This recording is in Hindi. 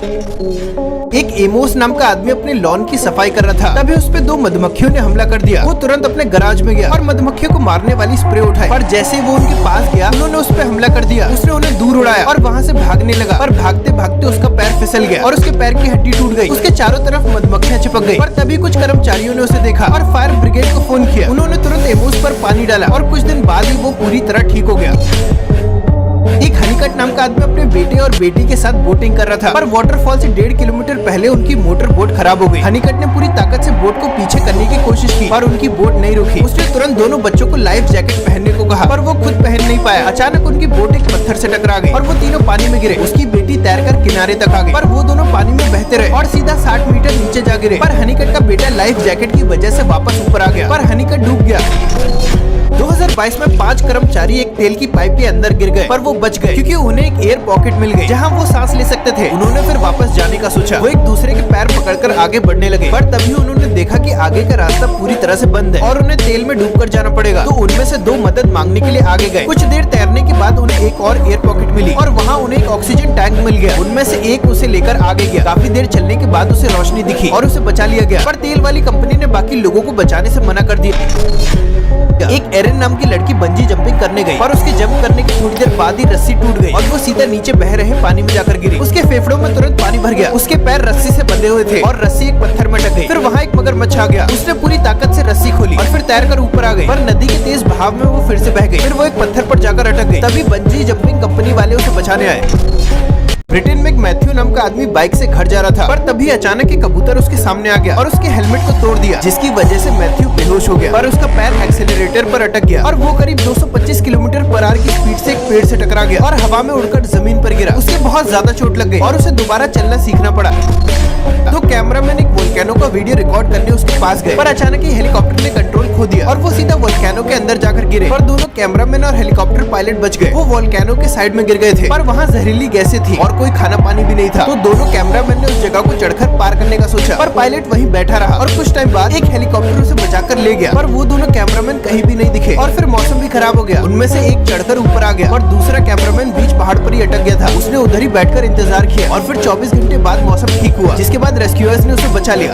एक एमोस नाम का आदमी अपने लॉन की सफाई कर रहा था। तभी उस पे दो मधुमक्खियों ने हमला कर दिया। वो तुरंत अपने गराज में गया और मधुमक्खियों को मारने वाली स्प्रे उठाई, पर जैसे ही वो उनके पास गया उन्होंने उस पे हमला कर दिया। उसने उन्हें दूर उड़ाया और वहाँ से भागने लगा, पर भागते भागते उसका पैर फिसल गया और उसके पैर की हड्डी टूट गई। उसके चारों तरफ मधुमक्खियां चिपक गई। पर तभी कुछ कर्मचारियों ने उसे देखा और फायर ब्रिगेड को फोन किया। उन्होंने तुरंत एमोस पर पानी डाला और कुछ दिन बाद ही वो पूरी तरह ठीक हो गया। एक हनीकट नाम का आदमी अपने बेटे और बेटी के साथ बोटिंग कर रहा था, पर वाटरफॉल से 1.5 किलोमीटर पहले उनकी मोटर बोट खराब हो गई। हनीकट ने पूरी ताकत से बोट को पीछे करने की कोशिश की, पर उनकी बोट नहीं रुकी। उसने तुरंत दोनों बच्चों को लाइफ जैकेट पहनने को कहा, पर वो खुद पहन नहीं पाया। अचानक उनकी बोट एक पत्थर से टकरा गई और वो तीनों पानी में गिरे। उसकी बेटी तैरकर किनारे तक आ गई, पर वो दोनों पानी में बहते रहे और सीधा 60 मीटर नीचे जा गिरे। पर हनीकट का बेटा लाइफ जैकेट की वजह से वापस ऊपर आ गया, पर हनीकट डूब गया। 2022 में 5 कर्मचारी एक तेल की पाइप के अंदर गिर गए, पर वो बच गए क्योंकि उन्हें एक एयर पॉकेट मिल गई जहां वो सांस ले सकते थे। उन्होंने फिर वापस जाने का सोचा। वो एक दूसरे के पैर पकड़कर आगे बढ़ने लगे, पर तभी उन्होंने देखा कि आगे का रास्ता पूरी तरह से बंद है और उन्हें तेल में डूबकर जाना पड़ेगा। तो उनमें से 2 मदद मांगने के लिए आगे गए। कुछ देर तैरने के बाद उन्हें एक और एयर पॉकेट मिली और वहाँ उन्हें एक ऑक्सीजन टैंक मिल गया। उनमें से एक उसे लेकर आगे गया। काफी देर चलने के बाद उसे रोशनी दिखी और उसे बचा लिया गया, पर तेल वाली कंपनी ने बाकी लोगों को बचाने से मना कर दिया। एक एरन नाम की लड़की बंजी जंपिंग करने गई, पर उसके जंप करने की थोड़ी देर बाद ही रस्सी टूट गई और वो सीधा नीचे बह रहे पानी में जाकर गिरी। उसके फेफड़ों में तुरंत पानी भर गया। उसके पैर रस्सी से बंधे हुए थे और रस्सी एक पत्थर में अटक गई। फिर वहाँ एक मगरमच्छ आ गया। उसने पूरी ताकत से रस्सी खोली और फिर तैरकर ऊपर आ गई, पर नदी के तेज बहाव में वो फिर से बह गई। फिर वो एक पत्थर पर जाकर अटक गई। तभी बंजी जंपिंग कंपनी वाले उसे बचाने आए। ब्रिटेन में एक मैथ्यू नाम का आदमी बाइक से घर जा रहा था, पर तभी अचानक एक कबूतर उसके सामने आ गया और उसके हेलमेट को तोड़ दिया, जिसकी वजह से मैथ्यू बेहोश हो गया। पर उसका पैर एक्सेलरेटर पर अटक गया और वो करीब 225 किलोमीटर पर आवर की स्पीड से एक पेड़ से टकरा गया और हवा में उड़कर जमीन पर गिरा। उसे बहुत ज्यादा चोट लग गई और उसे दोबारा चलना सीखना पड़ा। तो कैमरामैन एक वोल्केनो का वीडियो रिकॉर्ड करने उसके पास गए, पर अचानक ही हेलीकॉप्टर ने कंट्रोल खो दिया और वो सीधा वोल्केनो के अंदर जाकर गिरे। पर दोनों कैमरामैन और हेलीकॉप्टर पायलट बच गए। वो वोल्केनो के साइड में गिर गए थे, पर वहाँ जहरीली गैसें थी और कोई खाना पानी भी नहीं था। तो दोनों कैमरामैन ने उस जगह को चढ़कर पार करने का सोचा, पर पायलट वहीं बैठा रहा और कुछ टाइम बाद एक हेलीकॉप्टर उसे बचाकर ले गया। पर वो दोनों कैमरामैन कहीं भी नहीं दिखे और फिर मौसम भी खराब हो गया। उनमें से एक चढ़कर ऊपर आ गया और दूसरा कैमरामैन बीच पहाड़ पर ही अटक गया था। उसने उधर ही बैठकर इंतजार किया और फिर 24 घंटे बाद मौसम ठीक हुआ, जिसके बाद रेस्क्यूअर्स ने उसे बचा लिया।